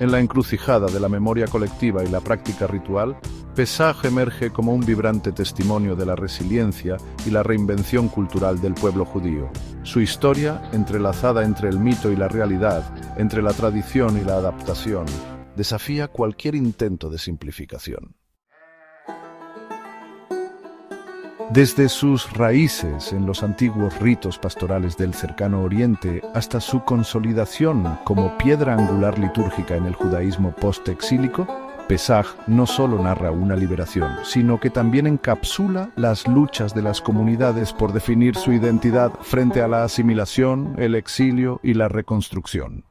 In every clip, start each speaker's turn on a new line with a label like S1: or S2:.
S1: en la encrucijada de la memoria colectiva y la práctica ritual, Pesaj emerge como un vibrante testimonio de la resiliencia y la reinvención cultural del pueblo judío. Su historia, entrelazada entre el mito y la realidad, entre la tradición y la adaptación, desafía cualquier intento de simplificación. Desde sus raíces en los antiguos ritos pastorales del cercano Oriente hasta su consolidación como piedra angular litúrgica en el judaísmo post-exílico, Pesaj no solo narra una liberación, sino que también encapsula las luchas de las comunidades por definir su identidad frente a la asimilación, el exilio y la reconstrucción.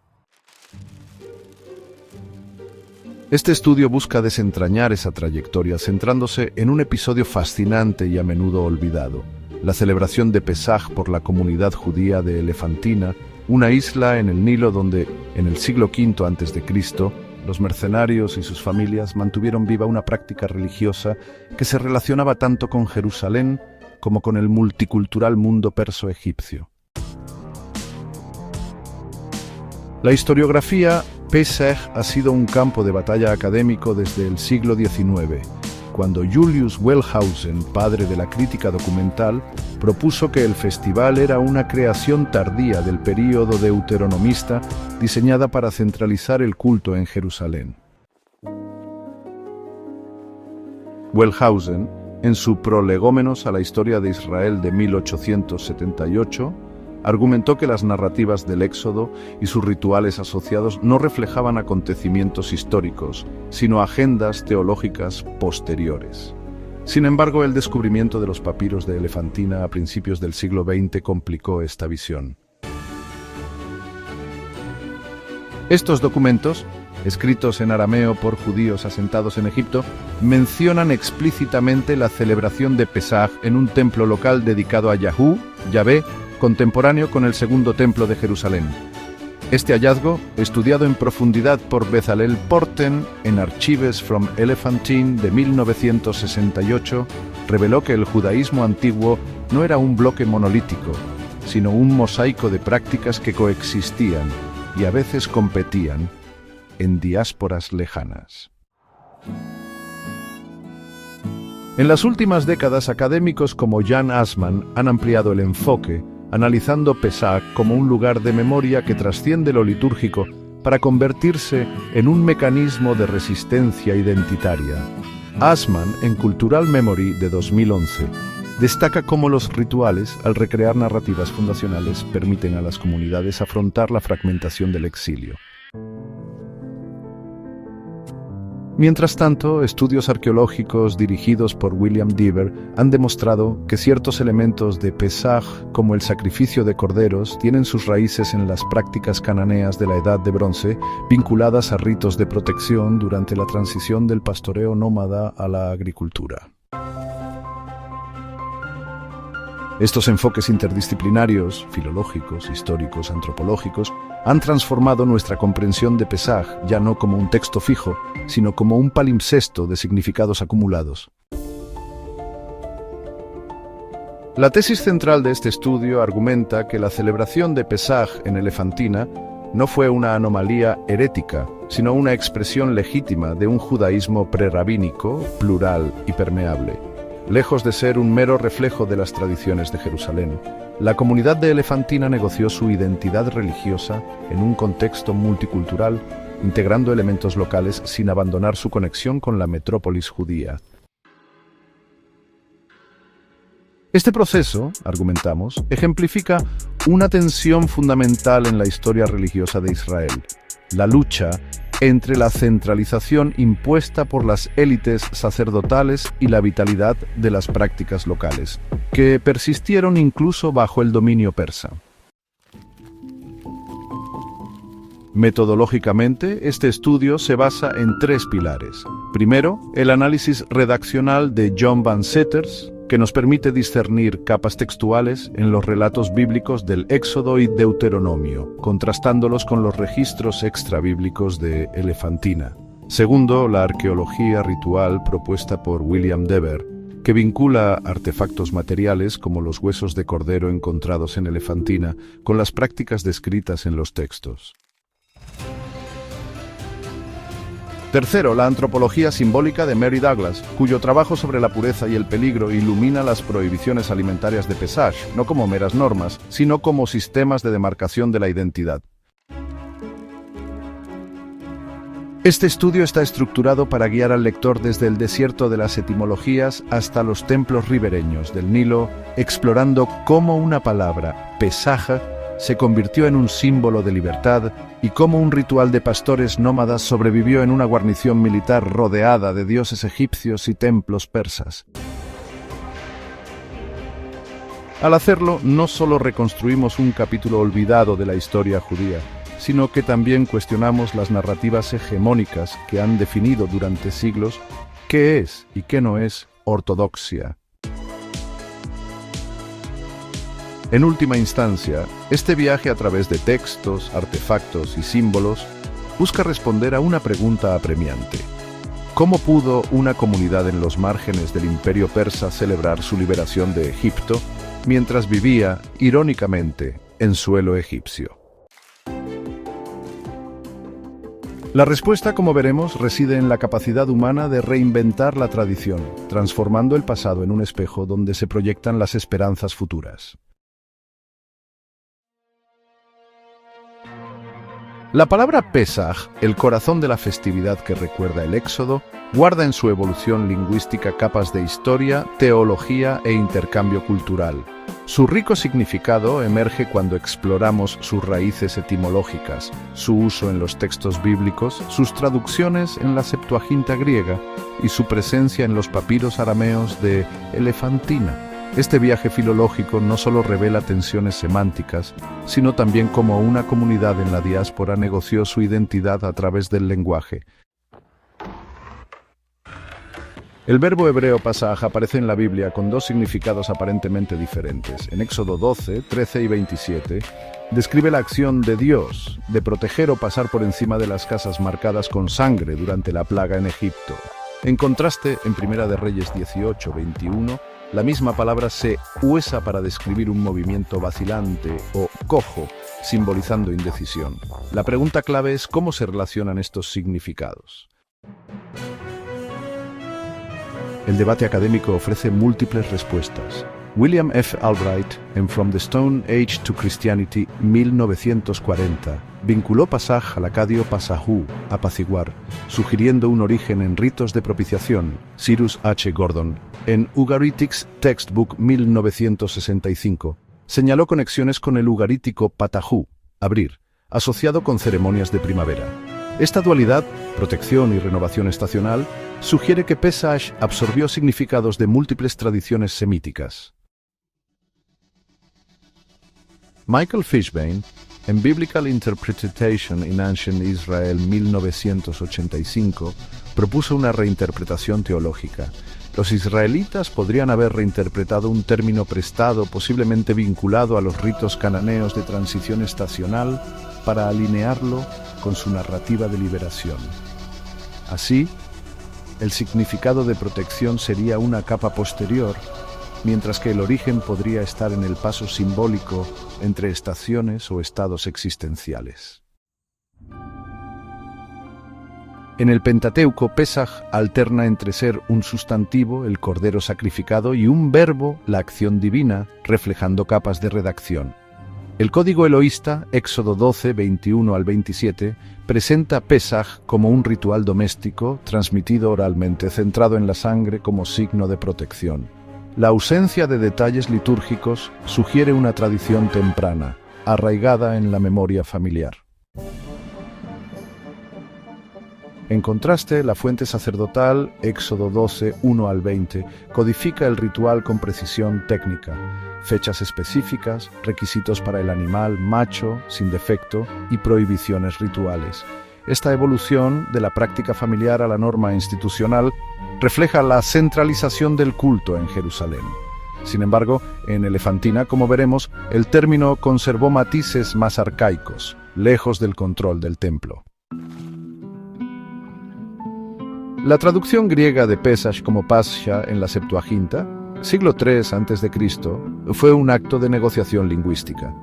S1: Este estudio busca desentrañar esa trayectoria centrándose en un episodio fascinante y a menudo olvidado: la celebración de Pesaj por la comunidad judía de Elefantina, una isla en el Nilo donde, en el siglo V a.C., los mercenarios y sus familias mantuvieron viva una práctica religiosa que se relacionaba tanto con Jerusalén como con el multicultural mundo perso-egipcio. La historiografía Pesaj ha sido un campo de batalla académico desde el siglo XIX, cuando Julius Wellhausen, padre de la crítica documental, propuso que el festival era una creación tardía del período deuteronomista diseñada para centralizar el culto en Jerusalén. Wellhausen, en su Prolegómenos a la historia de Israel de 1878, argumentó que las narrativas del Éxodo y sus rituales asociados no reflejaban acontecimientos históricos, sino agendas teológicas posteriores. Sin embargo, el descubrimiento de los papiros de Elefantina a principios del siglo XX complicó esta visión. Estos documentos, escritos en arameo por judíos asentados en Egipto, mencionan explícitamente la celebración de Pesaj en un templo local dedicado a Yahvé, contemporáneo con el segundo templo de Jerusalén. Este hallazgo, estudiado en profundidad por Bezalel Porten en Archives from Elephantine de 1968, reveló que el judaísmo antiguo no era un bloque monolítico, sino un mosaico de prácticas que coexistían y a veces competían en diásporas lejanas. En las últimas décadas, académicos como Jan Assmann han ampliado el enfoque, analizando Pesaj como un lugar de memoria que trasciende lo litúrgico para convertirse en un mecanismo de resistencia identitaria. Assmann, en Cultural Memory de 2011, destaca cómo los rituales, al recrear narrativas fundacionales, permiten a las comunidades afrontar la fragmentación del exilio. Mientras tanto, estudios arqueológicos dirigidos por William Dever han demostrado que ciertos elementos de Pesaj, como el sacrificio de corderos, tienen sus raíces en las prácticas cananeas de la Edad de Bronce, vinculadas a ritos de protección durante la transición del pastoreo nómada a la agricultura. Estos enfoques interdisciplinarios, filológicos, históricos, antropológicos, han transformado nuestra comprensión de Pesaj ya no como un texto fijo, sino como un palimpsesto de significados acumulados. La tesis central de este estudio argumenta que la celebración de Pesaj en Elefantina no fue una anomalía herética, sino una expresión legítima de un judaísmo prerabínico, plural y permeable. Lejos de ser un mero reflejo de las tradiciones de Jerusalén, la comunidad de Elefantina negoció su identidad religiosa en un contexto multicultural, integrando elementos locales sin abandonar su conexión con la metrópolis judía. Este proceso, argumentamos, ejemplifica una tensión fundamental en la historia religiosa de Israel: la lucha entre la centralización impuesta por las élites sacerdotales y la vitalidad de las prácticas locales, que persistieron incluso bajo el dominio persa. Metodológicamente, este estudio se basa en tres pilares. Primero, el análisis redaccional de John Van Seters, que nos permite discernir capas textuales en los relatos bíblicos del Éxodo y Deuteronomio, contrastándolos con los registros extrabíblicos de Elefantina. Segundo, la arqueología ritual propuesta por William Dever, que vincula artefactos materiales como los huesos de cordero encontrados en Elefantina con las prácticas descritas en los textos. Tercero, la antropología simbólica de Mary Douglas, cuyo trabajo sobre la pureza y el peligro ilumina las prohibiciones alimentarias de Pesach, no como meras normas, sino como sistemas de demarcación de la identidad. Este estudio está estructurado para guiar al lector desde el desierto de las etimologías hasta los templos ribereños del Nilo, explorando cómo una palabra, Pesaj, se convirtió en un símbolo de libertad y cómo un ritual de pastores nómadas sobrevivió en una guarnición militar rodeada de dioses egipcios y templos persas. Al hacerlo, no solo reconstruimos un capítulo olvidado de la historia judía, sino que también cuestionamos las narrativas hegemónicas que han definido durante siglos qué es y qué no es ortodoxia. En última instancia, este viaje a través de textos, artefactos y símbolos busca responder a una pregunta apremiante. ¿Cómo pudo una comunidad en los márgenes del Imperio Persa celebrar su liberación de Egipto mientras vivía, irónicamente, en suelo egipcio? La respuesta, como veremos, reside en la capacidad humana de reinventar la tradición, transformando el pasado en un espejo donde se proyectan las esperanzas futuras. La palabra Pesaj, el corazón de la festividad que recuerda el Éxodo, guarda en su evolución lingüística capas de historia, teología e intercambio cultural. Su rico significado emerge cuando exploramos sus raíces etimológicas, su uso en los textos bíblicos, sus traducciones en la Septuaginta griega y su presencia en los papiros arameos de Elefantina. Este viaje filológico no solo revela tensiones semánticas, sino también cómo una comunidad en la diáspora negoció su identidad a través del lenguaje. El verbo hebreo pasaj aparece en la Biblia con dos significados aparentemente diferentes. En Éxodo 12, 13 y 27, describe la acción de Dios de proteger o pasar por encima de las casas marcadas con sangre durante la plaga en Egipto. En contraste, en Primera de Reyes 18, 21, la misma palabra se usa para describir un movimiento vacilante o cojo, simbolizando indecisión. La pregunta clave es cómo se relacionan estos significados. El debate académico ofrece múltiples respuestas. William F. Albright, en From the Stone Age to Christianity, 1940, vinculó Pasaj al acadio pasajú, apaciguar, sugiriendo un origen en ritos de propiciación. Cyrus H. Gordon, en Ugaritics Textbook 1965, señaló conexiones con el ugarítico patajú, abrir, asociado con ceremonias de primavera. Esta dualidad, protección y renovación estacional, sugiere que Pesach absorbió significados de múltiples tradiciones semíticas. Michael Fishbane, en Biblical Interpretation in Ancient Israel 1985, propuso una reinterpretación teológica. Los israelitas podrían haber reinterpretado un término prestado, posiblemente vinculado a los ritos cananeos de transición estacional, para alinearlo con su narrativa de liberación. Así, el significado de protección sería una capa posterior, mientras que el origen podría estar en el paso simbólico entre estaciones o estados existenciales. En el Pentateuco, Pesaj alterna entre ser un sustantivo, el cordero sacrificado, y un verbo, la acción divina, reflejando capas de redacción. El código eloísta, Éxodo 12, 21 al 27, presenta Pesaj como un ritual doméstico, transmitido oralmente, centrado en la sangre como signo de protección. La ausencia de detalles litúrgicos sugiere una tradición temprana, arraigada en la memoria familiar. En contraste, la fuente sacerdotal, Éxodo 12, 1 al 20, codifica el ritual con precisión técnica, fechas específicas, requisitos para el animal macho, sin defecto, y prohibiciones rituales. Esta evolución de la práctica familiar a la norma institucional refleja la centralización del culto en Jerusalén. Sin embargo, en Elefantina, como veremos, el término conservó matices más arcaicos, lejos del control del templo. La traducción griega de Pesach como Pascha en la Septuaginta, siglo III a.C., fue un acto de negociación lingüística.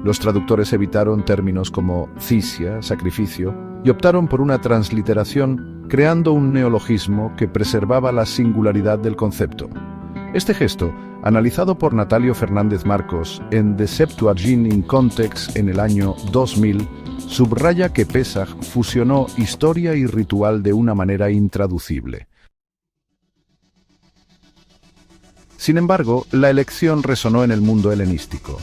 S1: Los traductores evitaron términos como cisia, sacrificio, y optaron por una transliteración creando un neologismo que preservaba la singularidad del concepto. Este gesto, analizado por Natalio Fernández Marcos en The Septuagint in Context en el año 2000, subraya que Pesaj fusionó historia y ritual de una manera intraducible. Sin embargo, la elección resonó en el mundo helenístico.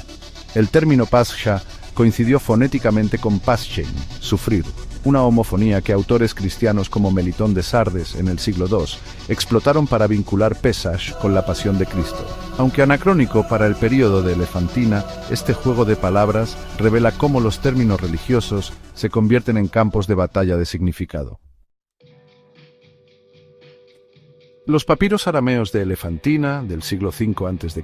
S1: El término Pascha coincidió fonéticamente con Paschein, sufrir, una homofonía que autores cristianos como Melitón de Sardes en el siglo II explotaron para vincular Pesach con la pasión de Cristo. Aunque anacrónico para el período de Elefantina, este juego de palabras revela cómo los términos religiosos se convierten en campos de batalla de significado. Los papiros arameos de Elefantina, del siglo V a.C.,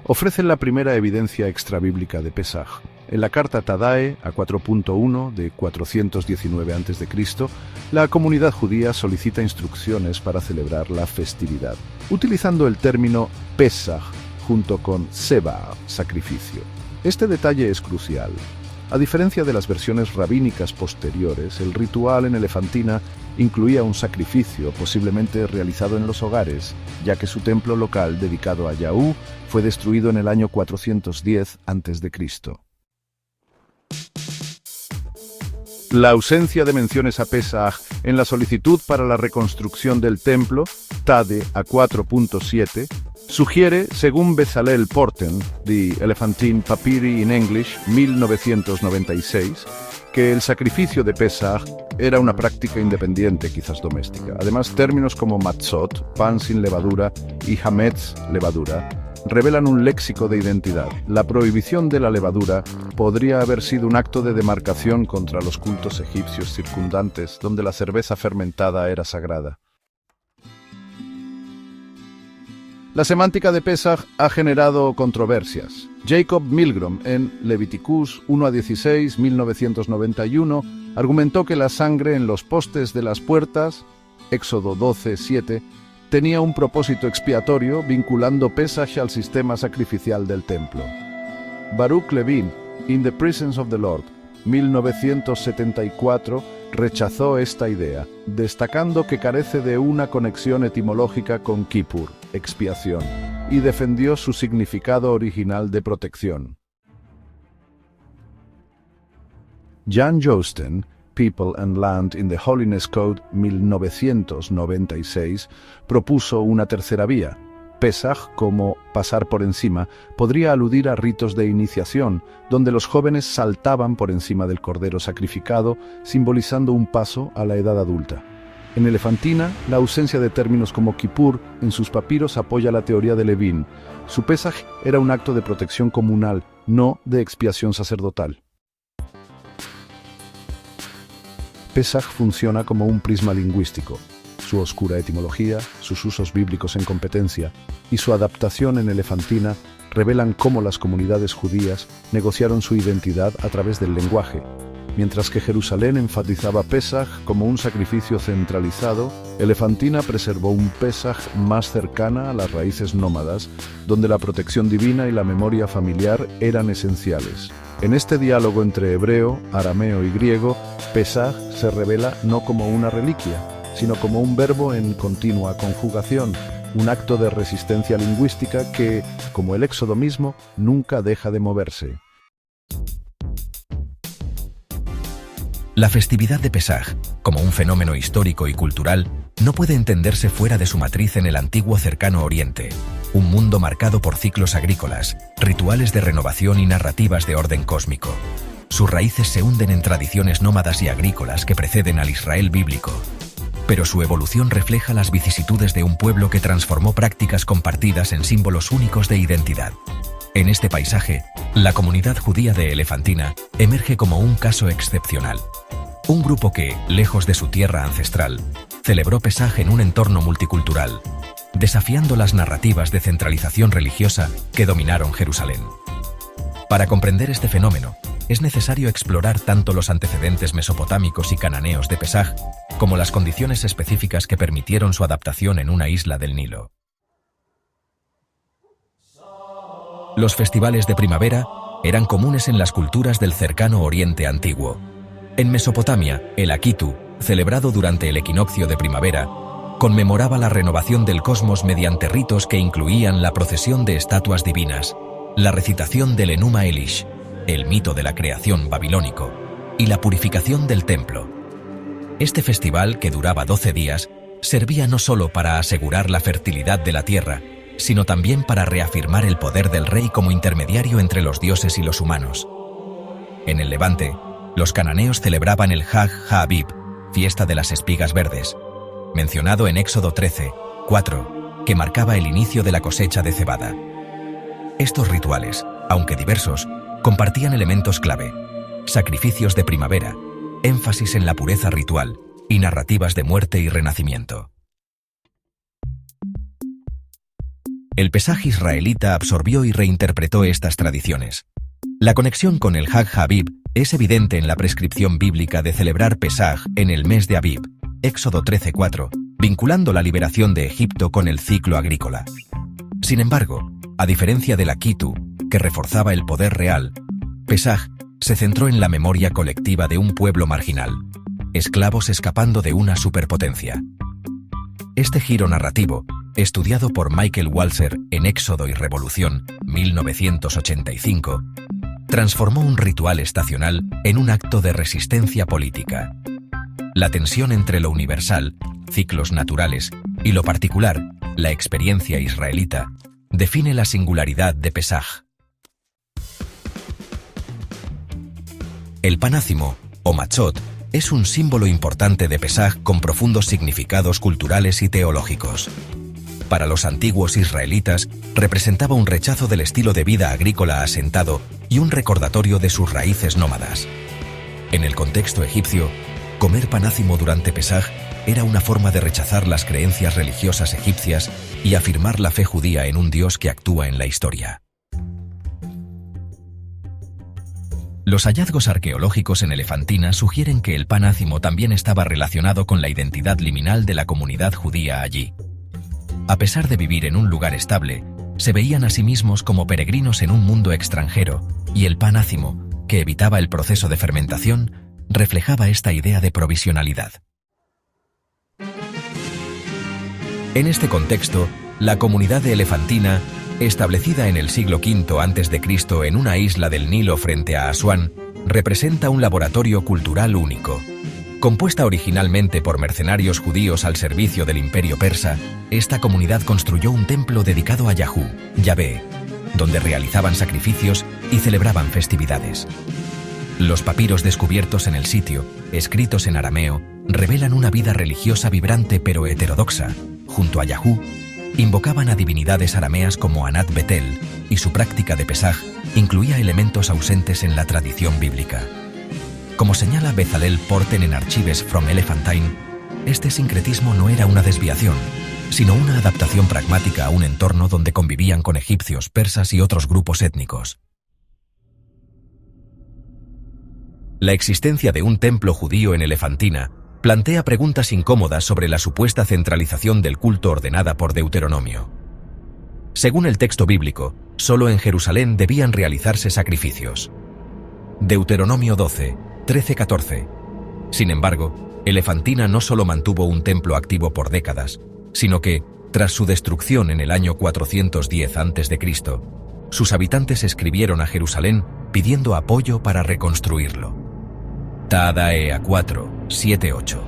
S1: ofrecen la primera evidencia extrabíblica de Pesaj. En la carta Tadae, a 4.1 de 419 a.C., la comunidad judía solicita instrucciones para celebrar la festividad, utilizando el término Pesaj junto con Seba, sacrificio. Este detalle es crucial. A diferencia de las versiones rabínicas posteriores, el ritual en Elefantina incluía un sacrificio posiblemente realizado en los hogares, ya que su templo local dedicado a Yahú fue destruido en el año 410 a.C. La ausencia de menciones a Pesaj en la solicitud para la reconstrucción del templo, Tade a 4.7, sugiere, según Bezalel Porten, The Elephantine Papyri in English, 1996, que el sacrificio de Pesaj era una práctica independiente, quizás doméstica. Además, términos como matzot, pan sin levadura, y hametz, levadura, revelan un léxico de identidad. La prohibición de la levadura podría haber sido un acto de demarcación contra los cultos egipcios circundantes, donde la cerveza fermentada era sagrada. La semántica de Pesaj ha generado controversias. Jacob Milgrom, en Leviticus 1-16, 1991, argumentó que la sangre en los postes de las puertas, Éxodo 12:7, tenía un propósito expiatorio vinculando Pesaj al sistema sacrificial del templo. Baruch Levin, In the Presence of the Lord, 1974, rechazó esta idea, destacando que carece de una conexión etimológica con Kippur, expiación, y defendió su significado original de protección. Jan Joosten, People and Land in the Holiness Code 1996, propuso una tercera vía. Pesaj, como pasar por encima, podría aludir a ritos de iniciación, donde los jóvenes saltaban por encima del cordero sacrificado, simbolizando un paso a la edad adulta. En Elefantina, la ausencia de términos como Kippur en sus papiros apoya la teoría de Levin. Su Pesaj era un acto de protección comunal, no de expiación sacerdotal. Pesaj funciona como un prisma lingüístico. Su oscura etimología, sus usos bíblicos en competencia y su adaptación en Elefantina revelan cómo las comunidades judías negociaron su identidad a través del lenguaje. Mientras que Jerusalén enfatizaba Pesaj como un sacrificio centralizado, Elefantina preservó un Pesaj más cercana a las raíces nómadas, donde la protección divina y la memoria familiar eran esenciales. En este diálogo entre hebreo, arameo y griego, Pesaj se revela no como una reliquia, sino como un verbo en continua conjugación, un acto de resistencia lingüística que, como el Éxodo mismo, nunca deja de moverse.
S2: La festividad de Pesaj, como un fenómeno histórico y cultural, no puede entenderse fuera de su matriz en el antiguo Cercano Oriente, un mundo marcado por ciclos agrícolas, rituales de renovación y narrativas de orden cósmico. Sus raíces se hunden en tradiciones nómadas y agrícolas que preceden al Israel bíblico, pero su evolución refleja las vicisitudes de un pueblo que transformó prácticas compartidas en símbolos únicos de identidad. En este paisaje, la comunidad judía de Elefantina emerge como un caso excepcional. Un grupo que, lejos de su tierra ancestral, celebró Pesaj en un entorno multicultural, desafiando las narrativas de centralización religiosa que dominaron Jerusalén. Para comprender este fenómeno, es necesario explorar tanto los antecedentes mesopotámicos y cananeos de Pesaj, como las condiciones específicas que permitieron su adaptación en una isla del Nilo. Los festivales de primavera eran comunes en las culturas del Cercano Oriente antiguo. En Mesopotamia, el Akitu, celebrado durante el equinoccio de primavera, conmemoraba la renovación del cosmos mediante ritos que incluían la procesión de estatuas divinas, la recitación del Enuma Elish, el mito de la creación babilónico, y la purificación del templo. Este festival, que duraba 12 días, servía no solo para asegurar la fertilidad de la tierra, sino también para reafirmar el poder del rey como intermediario entre los dioses y los humanos. En el Levante, los cananeos celebraban el Hag HaAbib, fiesta de las espigas verdes, mencionado en Éxodo 13:4, que marcaba el inicio de la cosecha de cebada. Estos rituales, aunque diversos, compartían elementos clave: sacrificios de primavera, énfasis en la pureza ritual y narrativas de muerte y renacimiento. El Pesaj israelita absorbió y reinterpretó estas tradiciones. La conexión con el Hag HaAbib es evidente en la prescripción bíblica de celebrar Pesaj en el mes de Abib, Éxodo 13:4, vinculando la liberación de Egipto con el ciclo agrícola. Sin embargo, a diferencia de la Kitu, que reforzaba el poder real, Pesaj se centró en la memoria colectiva de un pueblo marginal, esclavos escapando de una superpotencia. Este giro narrativo, estudiado por Michael Walzer en Éxodo y Revolución, 1985, transformó un ritual estacional en un acto de resistencia política. La tensión entre lo universal, ciclos naturales, y lo particular, la experiencia israelita, define la singularidad de Pesaj. El panácimo, o machot, es un símbolo importante de Pesaj con profundos significados culturales y teológicos. Para los antiguos israelitas, representaba un rechazo del estilo de vida agrícola asentado y un recordatorio de sus raíces nómadas. En el contexto egipcio, comer panácimo durante Pesaj era una forma de rechazar las creencias religiosas egipcias y afirmar la fe judía en un Dios que actúa en la historia. Los hallazgos arqueológicos en Elefantina sugieren que el panácimo también estaba relacionado con la identidad liminal de la comunidad judía allí. A pesar de vivir en un lugar estable, se veían a sí mismos como peregrinos en un mundo extranjero, y el panácimo, que evitaba el proceso de fermentación, reflejaba esta idea de provisionalidad. En este contexto, la comunidad de Elefantina, establecida en el siglo V a.C. en una isla del Nilo frente a Asuán, representa un laboratorio cultural único. Compuesta originalmente por mercenarios judíos al servicio del imperio persa, esta comunidad construyó un templo dedicado a Yahú, Yahvé, donde realizaban sacrificios y celebraban festividades. Los papiros descubiertos en el sitio, escritos en arameo, revelan una vida religiosa vibrante pero heterodoxa. Junto a Yahú, invocaban a divinidades arameas como Anat Betel, y su práctica de Pesaj incluía elementos ausentes en la tradición bíblica. Como señala Bezalel Porten en Archives from Elephantine, este sincretismo no era una desviación, sino una adaptación pragmática a un entorno donde convivían con egipcios, persas y otros grupos étnicos. La existencia de un templo judío en Elefantina plantea preguntas incómodas sobre la supuesta centralización del culto ordenada por Deuteronomio. Según el texto bíblico, solo en Jerusalén debían realizarse sacrificios. Deuteronomio 12, 13-14. Sin embargo, Elefantina no solo mantuvo un templo activo por décadas, sino que, tras su destrucción en el año 410 a.C., sus habitantes escribieron a Jerusalén pidiendo apoyo para reconstruirlo. Taadaea 4, 7-8.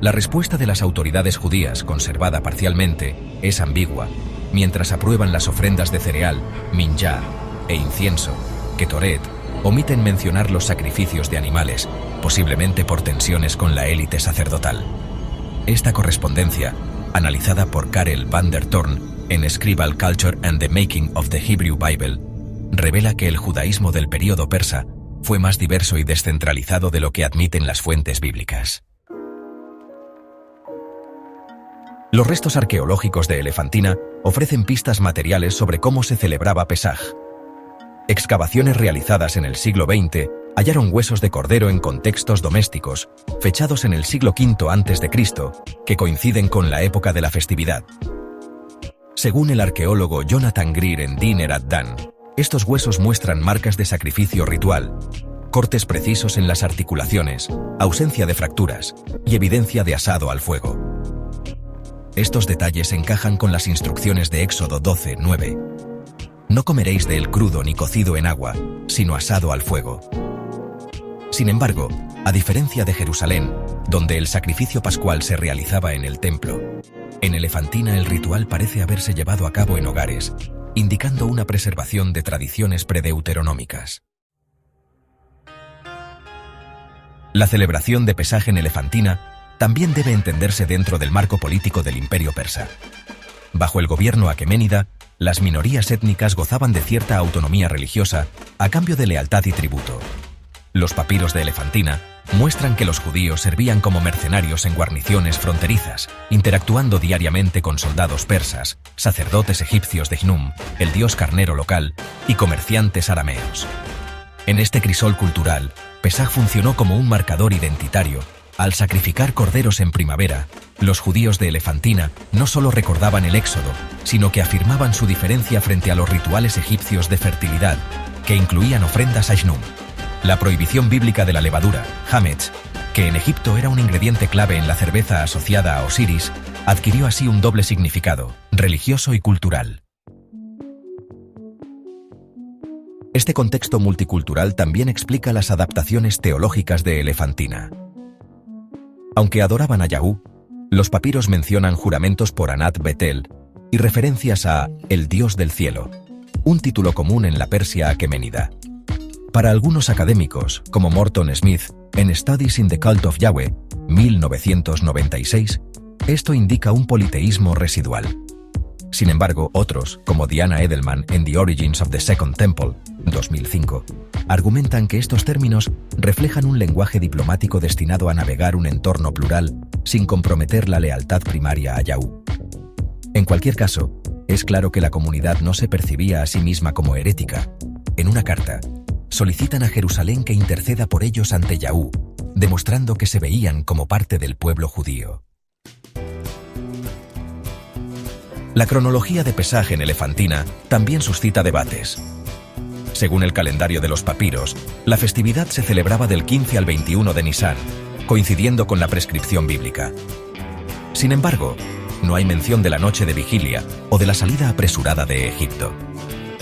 S2: La respuesta de las autoridades judías, conservada parcialmente, es ambigua, mientras aprueban las ofrendas de cereal, minjá e incienso, Ketoret, omiten mencionar los sacrificios de animales, posiblemente por tensiones con la élite sacerdotal. Esta correspondencia, analizada por Karel van der Toorn en Scribal Culture and the Making of the Hebrew Bible, revela que el judaísmo del período persa fue más diverso y descentralizado de lo que admiten las fuentes bíblicas. Los restos arqueológicos de Elefantina ofrecen pistas materiales sobre cómo se celebraba Pesaj. Excavaciones realizadas en el siglo XX hallaron huesos de cordero en contextos domésticos, fechados en el siglo V a.C., que coinciden con la época de la festividad. Según el arqueólogo Jonathan Greer en Din Erat Dan, estos huesos muestran marcas de sacrificio ritual, cortes precisos en las articulaciones, ausencia de fracturas y evidencia de asado al fuego. Estos detalles encajan con las instrucciones de Éxodo 12:9. No comeréis de él crudo ni cocido en agua, sino asado al fuego. Sin embargo, a diferencia de Jerusalén, donde el sacrificio pascual se realizaba en el templo, en Elefantina el ritual parece haberse llevado a cabo en hogares, indicando una preservación de tradiciones predeuteronómicas. La celebración de Pesaj en Elefantina también debe entenderse dentro del marco político del Imperio Persa. Bajo el gobierno aqueménida, las minorías étnicas gozaban de cierta autonomía religiosa a cambio de lealtad y tributo. Los papiros de Elefantina muestran que los judíos servían como mercenarios en guarniciones fronterizas, interactuando diariamente con soldados persas, sacerdotes egipcios de Hnum, el dios carnero local, y comerciantes arameos. En este crisol cultural, Pesaj funcionó como un marcador identitario. Al sacrificar corderos en primavera, los judíos de Elefantina no solo recordaban el éxodo, sino que afirmaban su diferencia frente a los rituales egipcios de fertilidad, que incluían ofrendas a Hnum. La prohibición bíblica de la levadura, hametz, que en Egipto era un ingrediente clave en la cerveza asociada a Osiris, adquirió así un doble significado, religioso y cultural. Este contexto multicultural también explica las adaptaciones teológicas de Elefantina. Aunque adoraban a Yahú, los papiros mencionan juramentos por Anat Betel y referencias a el Dios del cielo, un título común en la Persia aqueménida. Para algunos académicos, como Morton Smith, en Studies in the Cult of Yahweh, 1996, esto indica un politeísmo residual. Sin embargo, otros, como Diana Edelman en The Origins of the Second Temple, 2005, argumentan que estos términos reflejan un lenguaje diplomático destinado a navegar un entorno plural sin comprometer la lealtad primaria a Yahú. En cualquier caso, es claro que la comunidad no se percibía a sí misma como herética. En una carta, solicitan a Jerusalén que interceda por ellos ante Yahú, demostrando que se veían como parte del pueblo judío. La cronología de Pesaj en Elefantina también suscita debates. Según el calendario de los papiros, la festividad se celebraba del 15 al 21 de Nisán, coincidiendo con la prescripción bíblica. Sin embargo, no hay mención de la noche de vigilia o de la salida apresurada de Egipto.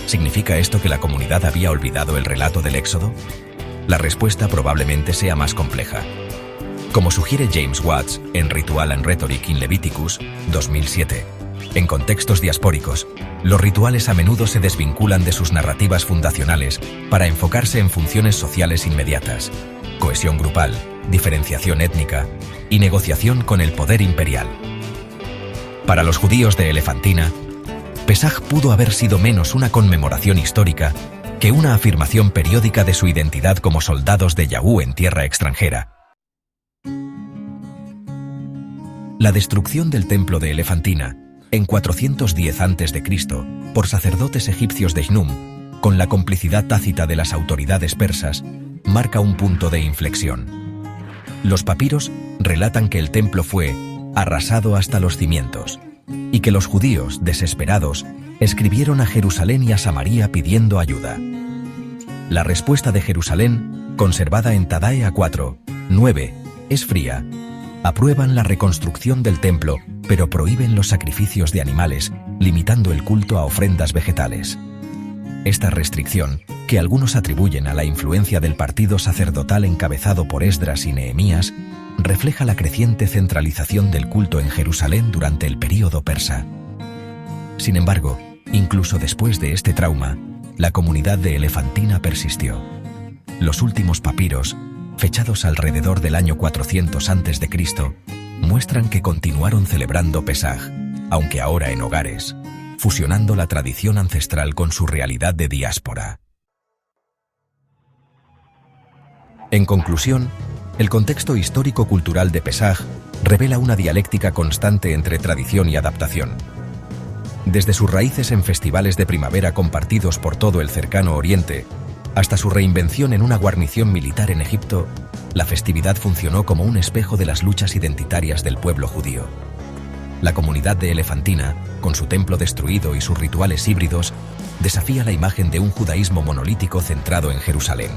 S2: ¿Significa esto que la comunidad había olvidado el relato del Éxodo? La respuesta probablemente sea más compleja. Como sugiere James Watts en Ritual and Rhetoric in Leviticus, 2007, en contextos diaspóricos, los rituales a menudo se desvinculan de sus narrativas fundacionales para enfocarse en funciones sociales inmediatas, cohesión grupal, diferenciación étnica y negociación con el poder imperial. Para los judíos de Elefantina, Pesaj pudo haber sido menos una conmemoración histórica que una afirmación periódica de su identidad como soldados de Yahú en tierra extranjera. La destrucción del templo de Elefantina, en 410 a.C., por sacerdotes egipcios de Hnum, con la complicidad tácita de las autoridades persas, marca un punto de inflexión. Los papiros relatan que el templo fue arrasado hasta los cimientos, y que los judíos, desesperados, escribieron a Jerusalén y a Samaria pidiendo ayuda. La respuesta de Jerusalén, conservada en Tadaea 4:9, es fría. Aprueban la reconstrucción del templo, pero prohíben los sacrificios de animales, limitando el culto a ofrendas vegetales. Esta restricción, que algunos atribuyen a la influencia del partido sacerdotal encabezado por Esdras y Nehemías, refleja la creciente centralización del culto en Jerusalén durante el período persa. Sin embargo, incluso después de este trauma, la comunidad de Elefantina persistió. Los últimos papiros, fechados alrededor del año 400 a.C., muestran que continuaron celebrando Pesaj, aunque ahora en hogares, fusionando la tradición ancestral con su realidad de diáspora. En conclusión, el contexto histórico-cultural de Pesaj revela una dialéctica constante entre tradición y adaptación. Desde sus raíces en festivales de primavera compartidos por todo el cercano Oriente, hasta su reinvención en una guarnición militar en Egipto, la festividad funcionó como un espejo de las luchas identitarias del pueblo judío. La comunidad de Elefantina, con su templo destruido y sus rituales híbridos, desafía la imagen de un judaísmo monolítico centrado en Jerusalén.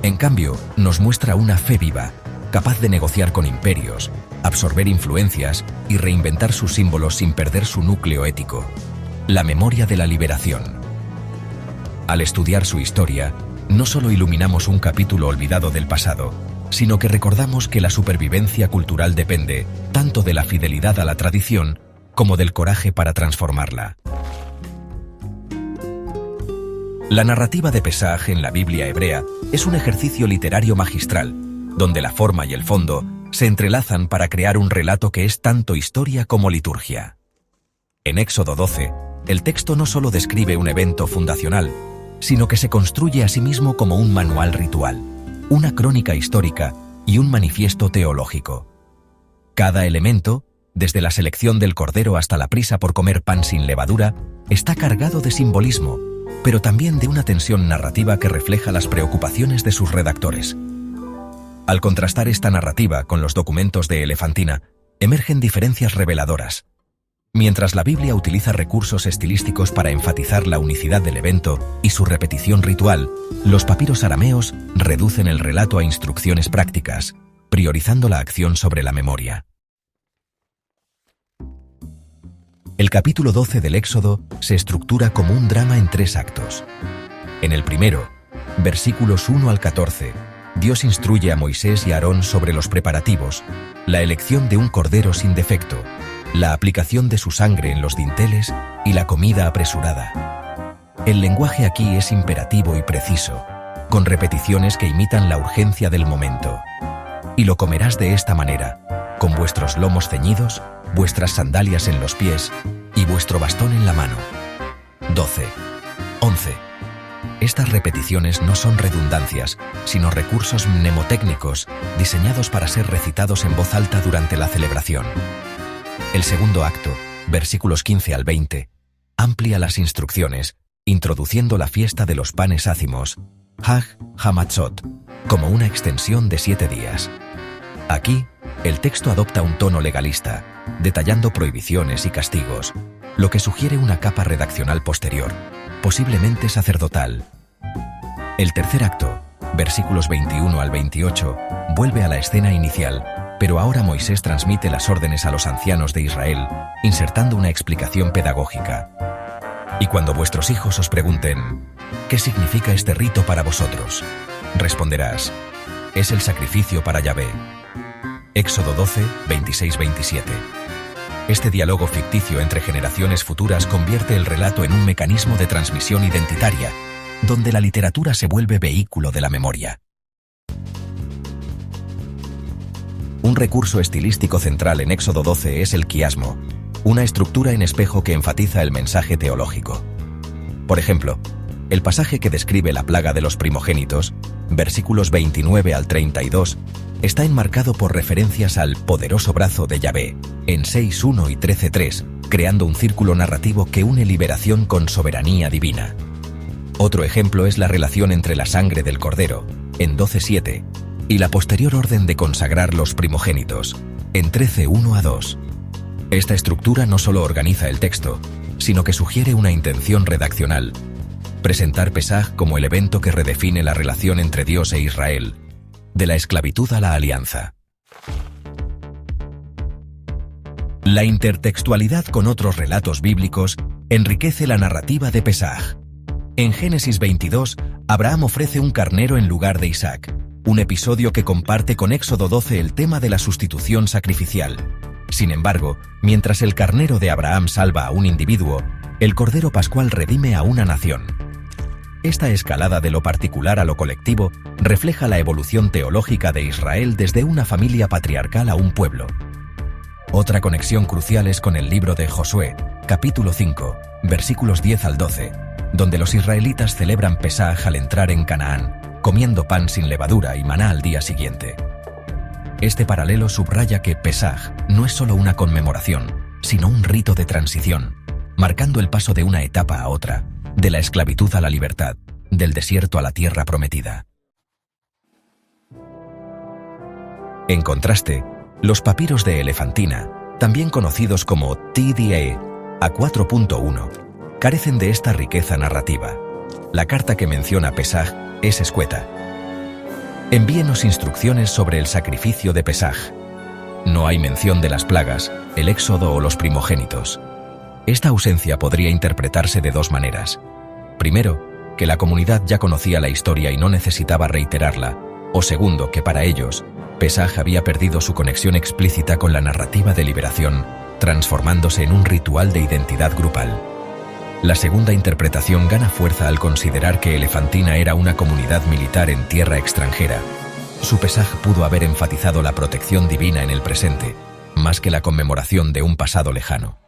S2: En cambio, nos muestra una fe viva, capaz de negociar con imperios, absorber influencias y reinventar sus símbolos sin perder su núcleo ético. La memoria de la liberación. Al estudiar su historia, no solo iluminamos un capítulo olvidado del pasado, sino que recordamos que la supervivencia cultural depende tanto de la fidelidad a la tradición como del coraje para transformarla. La narrativa de Pesaj en la Biblia hebrea es un ejercicio literario magistral, donde la forma y el fondo se entrelazan para crear un relato que es tanto historia como liturgia. En Éxodo 12, el texto no solo describe un evento fundacional, sino que se construye a sí mismo como un manual ritual, una crónica histórica y un manifiesto teológico. Cada elemento, desde la selección del cordero hasta la prisa por comer pan sin levadura, está cargado de simbolismo, pero también de una tensión narrativa que refleja las preocupaciones de sus redactores. Al contrastar esta narrativa con los documentos de Elefantina, emergen diferencias reveladoras. Mientras la Biblia utiliza recursos estilísticos para enfatizar la unicidad del evento y su repetición ritual, los papiros arameos reducen el relato a instrucciones prácticas, priorizando la acción sobre la memoria. El capítulo 12 del Éxodo se estructura como un drama en 3 actos. En el primero, versículos 1 al 14, Dios instruye a Moisés y a Aarón sobre los preparativos, la elección de un cordero sin defecto, la aplicación de su sangre en los dinteles y la comida apresurada. El lenguaje aquí es imperativo y preciso, con repeticiones que imitan la urgencia del momento. Y lo comerás de esta manera, con vuestros lomos ceñidos, vuestras sandalias en los pies y vuestro bastón en la mano. 12. 11. Estas repeticiones no son redundancias, sino recursos mnemotécnicos diseñados para ser recitados en voz alta durante la celebración. El segundo acto, versículos 15 al 20, amplia las instrucciones, introduciendo la fiesta de los panes ácimos, Hag HaMatzot, como una extensión de 7 días. Aquí, el texto adopta un tono legalista, detallando prohibiciones y castigos, lo que sugiere una capa redaccional posterior, posiblemente sacerdotal. El tercer acto, versículos 21 al 28, vuelve a la escena inicial, pero ahora Moisés transmite las órdenes a los ancianos de Israel, insertando una explicación pedagógica. Y cuando vuestros hijos os pregunten, ¿qué significa este rito para vosotros?, responderás, es el sacrificio para Yahvé. Éxodo 12, 26-27. Este diálogo ficticio entre generaciones futuras convierte el relato en un mecanismo de transmisión identitaria, donde la literatura se vuelve vehículo de la memoria. Un recurso estilístico central en Éxodo 12 es el quiasmo, una estructura en espejo que enfatiza el mensaje teológico. Por ejemplo, el pasaje que describe la plaga de los primogénitos, versículos 29 al 32, está enmarcado por referencias al poderoso brazo de Yahvé, en 6.1 y 13.3, creando un círculo narrativo que une liberación con soberanía divina. Otro ejemplo es la relación entre la sangre del cordero, en 12.7, y la posterior orden de consagrar los primogénitos, en 13.1 a 2. Esta estructura no solo organiza el texto, sino que sugiere una intención redaccional: presentar Pesaj como el evento que redefine la relación entre Dios e Israel, de la esclavitud a la alianza. La intertextualidad con otros relatos bíblicos enriquece la narrativa de Pesaj. En Génesis 22, Abraham ofrece un carnero en lugar de Isaac, un episodio que comparte con Éxodo 12 el tema de la sustitución sacrificial. Sin embargo, mientras el carnero de Abraham salva a un individuo, el cordero pascual redime a una nación. Esta escalada de lo particular a lo colectivo refleja la evolución teológica de Israel desde una familia patriarcal a un pueblo. Otra conexión crucial es con el libro de Josué, capítulo 5, versículos 10 al 12, donde los israelitas celebran Pesaj al entrar en Canaán, comiendo pan sin levadura y maná al día siguiente. Este paralelo subraya que Pesaj no es solo una conmemoración, sino un rito de transición, marcando el paso de una etapa a otra, de la esclavitud a la libertad, del desierto a la tierra prometida. En contraste, los papiros de Elefantina, también conocidos como TDA A4.1, carecen de esta riqueza narrativa. La carta que menciona Pesaj es escueta. envíenos instrucciones sobre el sacrificio de Pesaj. No hay mención de las plagas, el éxodo o los primogénitos. Esta ausencia podría interpretarse de dos maneras. Primero, que la comunidad ya conocía la historia y no necesitaba reiterarla, o segundo, que para ellos, Pesaj había perdido su conexión explícita con la narrativa de liberación, transformándose en un ritual de identidad grupal. La segunda interpretación gana fuerza al considerar que Elefantina era una comunidad militar en tierra extranjera. Su Pesaj pudo haber enfatizado la protección divina en el presente, más que la conmemoración de un pasado lejano.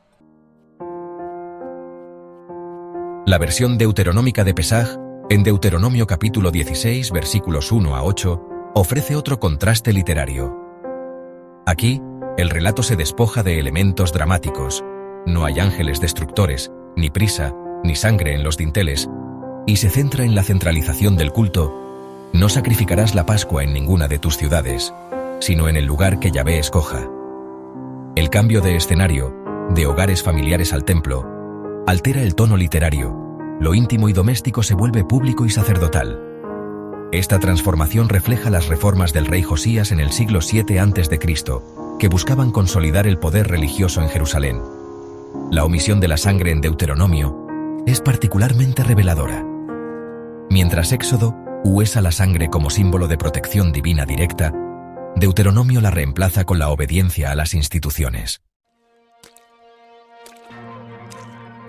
S2: La versión deuteronómica de Pesaj, en Deuteronomio capítulo 16, versículos 1 a 8, ofrece otro contraste literario. Aquí, el relato se despoja de elementos dramáticos. No hay ángeles destructores, ni prisa, ni sangre en los dinteles, y se centra en la centralización del culto. No sacrificarás la Pascua en ninguna de tus ciudades, sino en el lugar que Yahvé escoja. El cambio de escenario, de hogares familiares al templo, altera el tono literario. Lo íntimo y doméstico se vuelve público y sacerdotal. Esta transformación refleja las reformas del rey Josías en el siglo VII a.C., que buscaban consolidar el poder religioso en Jerusalén. La omisión de la sangre en Deuteronomio es particularmente reveladora. Mientras Éxodo usa la sangre como símbolo de protección divina directa, Deuteronomio la reemplaza con la obediencia a las instituciones.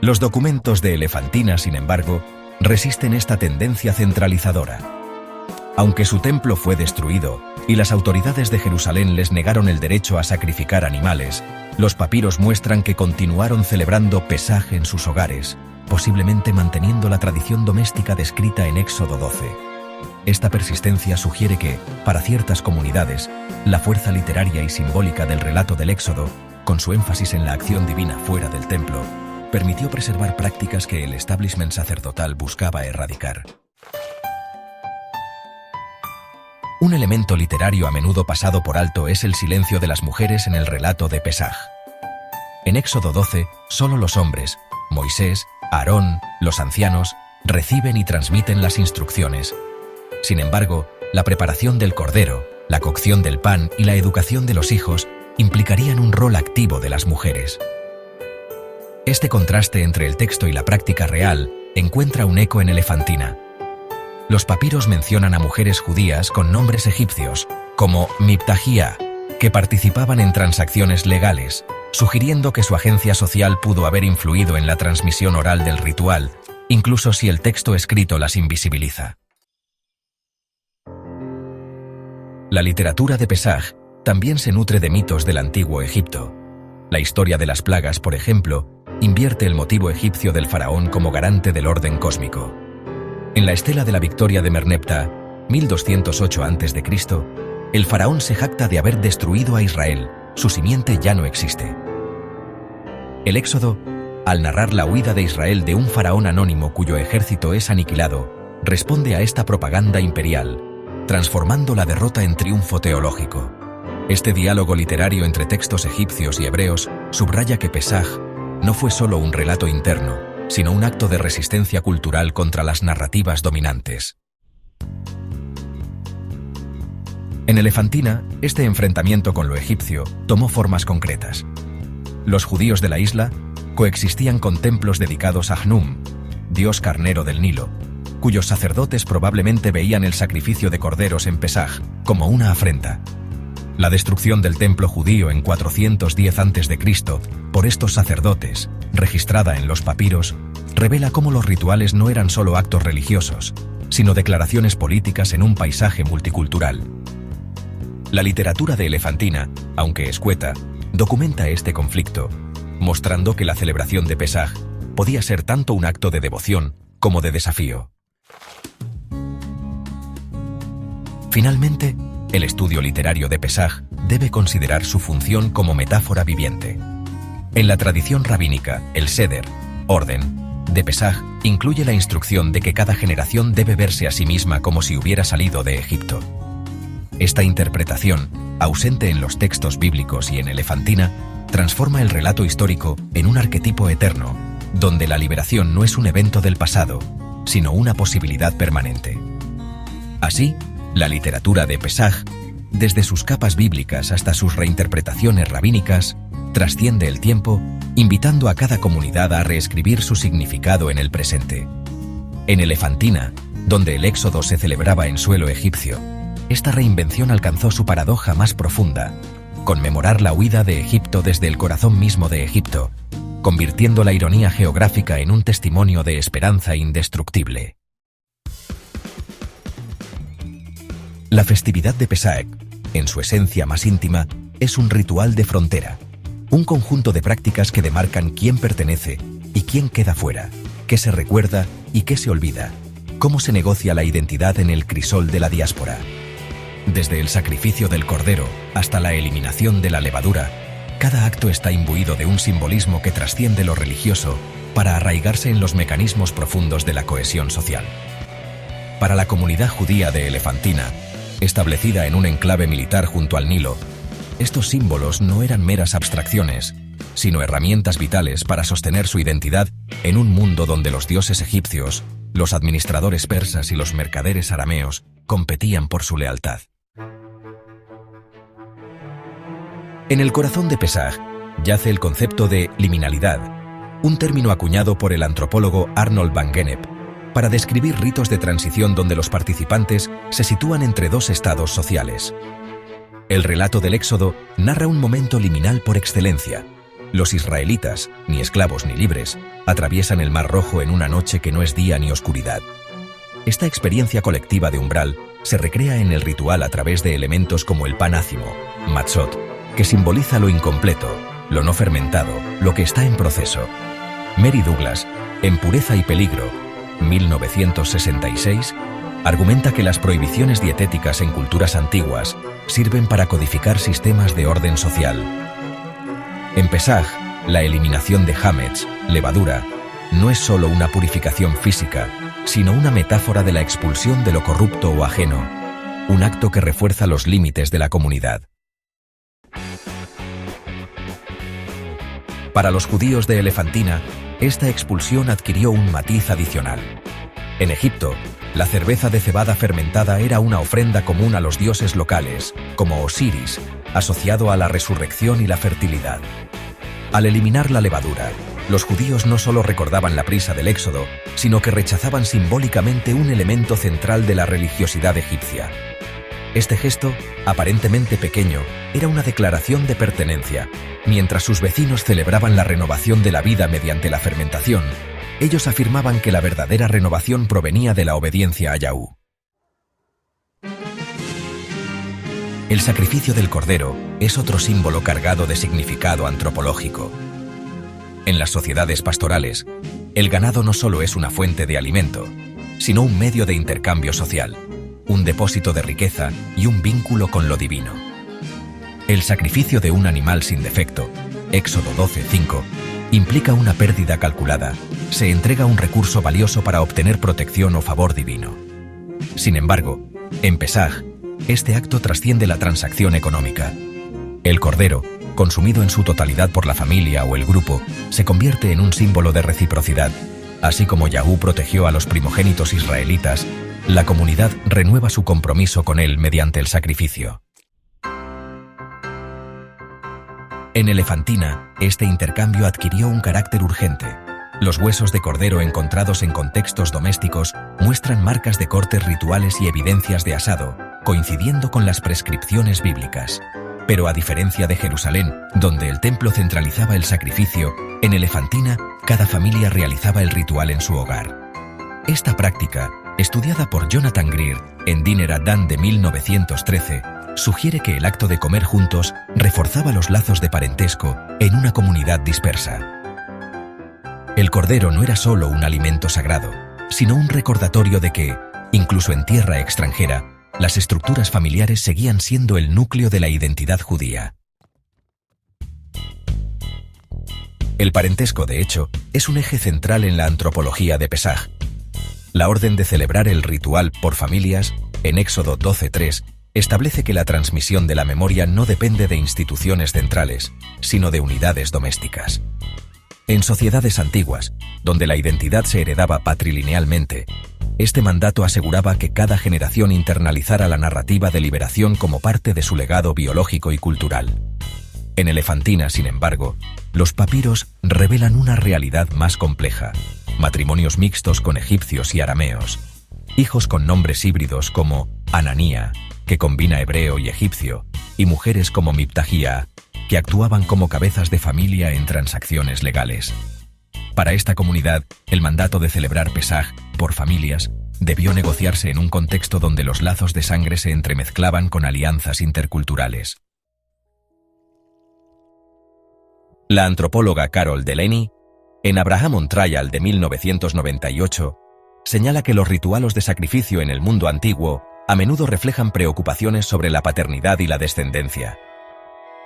S2: Los documentos de Elefantina, sin embargo, resisten esta tendencia centralizadora. Aunque su templo fue destruido y las autoridades de Jerusalén les negaron el derecho a sacrificar animales, los papiros muestran que continuaron celebrando Pesaj en sus hogares, posiblemente manteniendo la tradición doméstica descrita en Éxodo 12. Esta persistencia sugiere que, para ciertas comunidades, la fuerza literaria y simbólica del relato del Éxodo, con su énfasis en la acción divina fuera del templo, permitió preservar prácticas que el establishment sacerdotal buscaba erradicar. Un elemento literario a menudo pasado por alto es el silencio de las mujeres en el relato de Pesaj. En Éxodo 12, solo los hombres, Moisés, Aarón, los ancianos, reciben y transmiten las instrucciones. Sin embargo, la preparación del cordero, la cocción del pan y la educación de los hijos implicarían un rol activo de las mujeres. Este contraste entre el texto y la práctica real encuentra un eco en Elefantina. Los papiros mencionan a mujeres judías con nombres egipcios, como Miptahía, que participaban en transacciones legales, sugiriendo que su agencia social pudo haber influido en la transmisión oral del ritual, incluso si el texto escrito las invisibiliza. La literatura de Pesaj también se nutre de mitos del antiguo Egipto. La historia de las plagas, por ejemplo, invierte el motivo egipcio del faraón como garante del orden cósmico. En la estela de la victoria de Merneptah, 1208 a.C., el faraón se jacta de haber destruido a Israel, su simiente ya no existe. El Éxodo, al narrar la huida de Israel de un faraón anónimo cuyo ejército es aniquilado, responde a esta propaganda imperial, transformando la derrota en triunfo teológico. Este diálogo literario entre textos egipcios y hebreos subraya que Pesaj no fue solo un relato interno, sino un acto de resistencia cultural contra las narrativas dominantes. En Elefantina, este enfrentamiento con lo egipcio tomó formas concretas. Los judíos de la isla coexistían con templos dedicados a Hnum, dios carnero del Nilo, cuyos sacerdotes probablemente veían el sacrificio de corderos en Pesaj como una afrenta. La destrucción del templo judío en 410 a.C. por estos sacerdotes, registrada en los papiros, revela cómo los rituales no eran solo actos religiosos, sino declaraciones políticas en un paisaje multicultural. La literatura de Elefantina, aunque escueta, documenta este conflicto, mostrando que la celebración de Pesaj podía ser tanto un acto de devoción como de desafío. Finalmente, el estudio literario de Pesaj debe considerar su función como metáfora viviente. En la tradición rabínica, el Seder, orden, de Pesaj incluye la instrucción de que cada generación debe verse a sí misma como si hubiera salido de Egipto. Esta interpretación, ausente en los textos bíblicos y en Elefantina, transforma el relato histórico en un arquetipo eterno, donde la liberación no es un evento del pasado, sino una posibilidad permanente. Así, La literatura de Pesaj, desde sus capas bíblicas hasta sus reinterpretaciones rabínicas, trasciende el tiempo, invitando a cada comunidad a reescribir su significado en el presente. En Elefantina, donde el éxodo se celebraba en suelo egipcio, esta reinvención alcanzó su paradoja más profunda: conmemorar la huida de Egipto desde el corazón mismo de Egipto, convirtiendo la ironía geográfica en un testimonio de esperanza indestructible. La festividad de Pesaj, en su esencia más íntima, es un ritual de frontera, un conjunto de prácticas que demarcan quién pertenece y quién queda fuera, qué se recuerda y qué se olvida, cómo se negocia la identidad en el crisol de la diáspora. Desde el sacrificio del cordero hasta la eliminación de la levadura, cada acto está imbuido de un simbolismo que trasciende lo religioso para arraigarse en los mecanismos profundos de la cohesión social. Para la comunidad judía de Elefantina, establecida en un enclave militar junto al Nilo, estos símbolos no eran meras abstracciones, sino herramientas vitales para sostener su identidad en un mundo donde los dioses egipcios, los administradores persas y los mercaderes arameos competían por su lealtad. En el corazón de Pesaj yace el concepto de liminalidad, un término acuñado por el antropólogo Arnold van Gennep para describir ritos de transición donde los participantes se sitúan entre dos estados sociales. El relato del Éxodo narra un momento liminal por excelencia. Los israelitas, ni esclavos ni libres, atraviesan el Mar Rojo en una noche que no es día ni oscuridad. Esta experiencia colectiva de umbral se recrea en el ritual a través de elementos como el pan ácimo, matzot, que simboliza lo incompleto, lo no fermentado, lo que está en proceso. Mary Douglas, en Pureza y Peligro, 1966, argumenta que las prohibiciones dietéticas en culturas antiguas sirven para codificar sistemas de orden social. En Pesaj, la eliminación de hametz, levadura, no es solo una purificación física, sino una metáfora de la expulsión de lo corrupto o ajeno, un acto que refuerza los límites de la comunidad. Para los judíos de Elefantina, esta expulsión adquirió un matiz adicional. En Egipto, la cerveza de cebada fermentada era una ofrenda común a los dioses locales, como Osiris, asociado a la resurrección y la fertilidad. Al eliminar la levadura, los judíos no solo recordaban la prisa del Éxodo, sino que rechazaban simbólicamente un elemento central de la religiosidad egipcia. Este gesto, aparentemente pequeño, era una declaración de pertenencia. Mientras sus vecinos celebraban la renovación de la vida mediante la fermentación, ellos afirmaban que la verdadera renovación provenía de la obediencia a Yahú. El sacrificio del cordero es otro símbolo cargado de significado antropológico. En las sociedades pastorales, el ganado no solo es una fuente de alimento, sino un medio de intercambio social, un depósito de riqueza y un vínculo con lo divino. El sacrificio de un animal sin defecto, Éxodo 12:5, implica una pérdida calculada. Se entrega un recurso valioso para obtener protección o favor divino. Sin embargo, en Pesaj, este acto trasciende la transacción económica. El cordero, consumido en su totalidad por la familia o el grupo, se convierte en un símbolo de reciprocidad. Así como Yahú protegió a los primogénitos israelitas, la comunidad renueva su compromiso con él mediante el sacrificio. En Elefantina, este intercambio adquirió un carácter urgente. Los huesos de cordero encontrados en contextos domésticos muestran marcas de cortes rituales y evidencias de asado, coincidiendo con las prescripciones bíblicas. Pero a diferencia de Jerusalén, donde el templo centralizaba el sacrificio, en Elefantina, cada familia realizaba el ritual en su hogar. Esta práctica, estudiada por Jonathan Greer en Diner Adan de 1913, sugiere que el acto de comer juntos reforzaba los lazos de parentesco en una comunidad dispersa. El cordero no era solo un alimento sagrado, sino un recordatorio de que, incluso en tierra extranjera, las estructuras familiares seguían siendo el núcleo de la identidad judía. El parentesco, de hecho, es un eje central en la antropología de Pesaj. La orden de celebrar el ritual por familias, en Éxodo 12:3, establece que la transmisión de la memoria no depende de instituciones centrales, sino de unidades domésticas. En sociedades antiguas, donde la identidad se heredaba patrilinealmente, Este mandato aseguraba que cada generación internalizara la narrativa de liberación como parte de su legado biológico y cultural. En Elefantina, sin embargo, los papiros revelan una realidad más compleja: matrimonios mixtos con egipcios y arameos, hijos con nombres híbridos como Ananía, que combina hebreo y egipcio, y mujeres como Miptahía, que actuaban como cabezas de familia en transacciones legales. Para esta comunidad, el mandato de celebrar Pesaj por familias debió negociarse en un contexto donde los lazos de sangre se entremezclaban con alianzas interculturales. La antropóloga Carol Delaney, en Abraham on Trial de 1998, señala que los rituales de sacrificio en el mundo antiguo a menudo reflejan preocupaciones sobre la paternidad y la descendencia.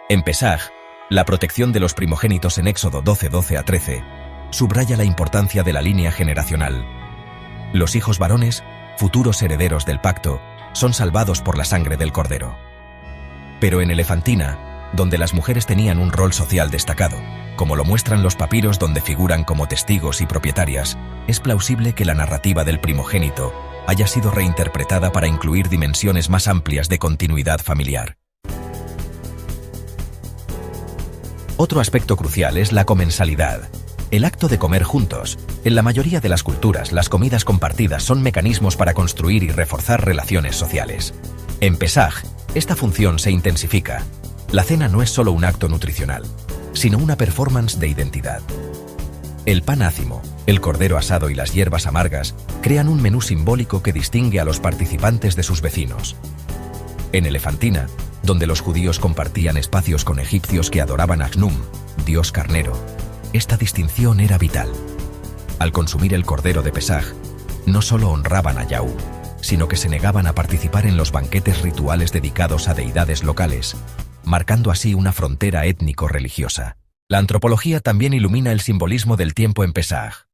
S2: En Pesaj, la protección de los primogénitos en Éxodo 12:12-13 subraya la importancia de la línea generacional. Los hijos varones, futuros herederos del pacto, son salvados por la sangre del cordero. Pero en Elefantina, donde las mujeres tenían un rol social destacado, como lo muestran los papiros donde figuran como testigos y propietarias, es plausible que la narrativa del primogénito haya sido reinterpretada para incluir dimensiones más amplias de continuidad familiar. Otro aspecto crucial es la comensalidad, el acto de comer juntos. En la mayoría de las culturas, las comidas compartidas son mecanismos para construir y reforzar relaciones sociales. En Pesaj, esta función se intensifica. La cena no es solo un acto nutricional, sino una performance de identidad. El pan ácimo, el cordero asado y las hierbas amargas crean un menú simbólico que distingue a los participantes de sus vecinos. En Elefantina, donde los judíos compartían espacios con egipcios que adoraban a Khnum, dios carnero, esta distinción era vital. Al consumir el cordero de Pesaj, no solo honraban a Yahú, sino que se negaban a participar en los banquetes rituales dedicados a deidades locales, marcando así una frontera étnico-religiosa. La antropología también ilumina el simbolismo del tiempo en Pesaj.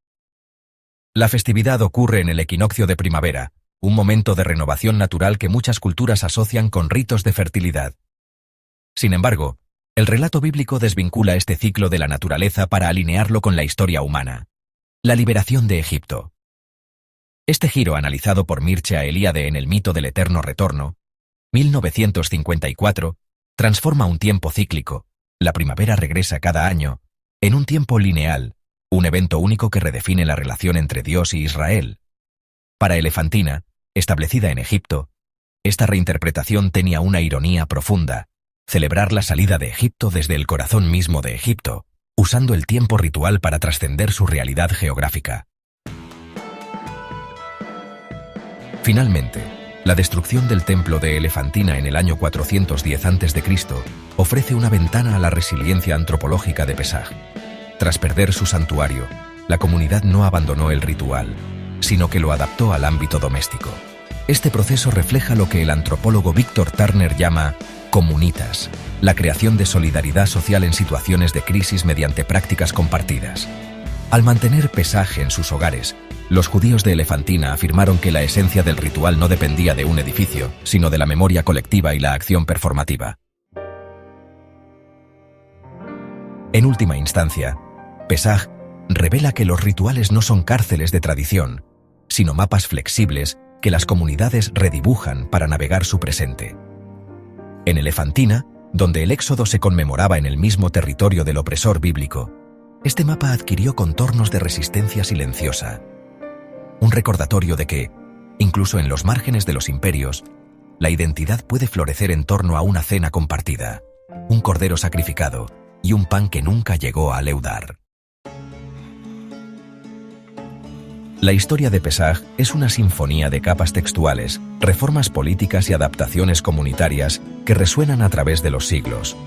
S2: La festividad ocurre en el equinoccio de primavera, un momento de renovación natural que muchas culturas asocian con ritos de fertilidad. Sin embargo, el relato bíblico desvincula este ciclo de la naturaleza para alinearlo con la historia humana. La liberación de Egipto. Este giro, analizado por Mircea Eliade en El mito del eterno retorno, 1954, transforma un tiempo cíclico, la primavera regresa cada año, en un tiempo lineal, un evento único que redefine la relación entre Dios y Israel. Para Elefantina, establecida en Egipto, esta reinterpretación tenía una ironía profunda: celebrar la salida de Egipto desde el corazón mismo de Egipto, usando el tiempo ritual para trascender su realidad geográfica. Finalmente, la destrucción del templo de Elefantina en el año 410 a.C. ofrece una ventana a la resiliencia antropológica de Pesaj. Tras perder su santuario, la comunidad no abandonó el ritual, sino que lo adaptó al ámbito doméstico. Este proceso refleja lo que el antropólogo Víctor Turner llama comunitas, la creación de solidaridad social en situaciones de crisis mediante prácticas compartidas. Al mantener Pesaj en sus hogares, los judíos de Elefantina afirmaron que la esencia del ritual no dependía de un edificio, sino de la memoria colectiva y la acción performativa. En última instancia, Pesaj revela que los rituales no son cárceles de tradición, sino mapas flexibles que las comunidades redibujan para navegar su presente. En Elefantina, donde el éxodo se conmemoraba en el mismo territorio del opresor bíblico, este mapa adquirió contornos de resistencia silenciosa. Un recordatorio de que, incluso en los márgenes de los imperios, la identidad puede florecer en torno a una cena compartida, un cordero sacrificado y un pan que nunca llegó a leudar. La historia de Pesaj es una sinfonía de capas textuales, reformas políticas y adaptaciones comunitarias que resuenan a través de los siglos.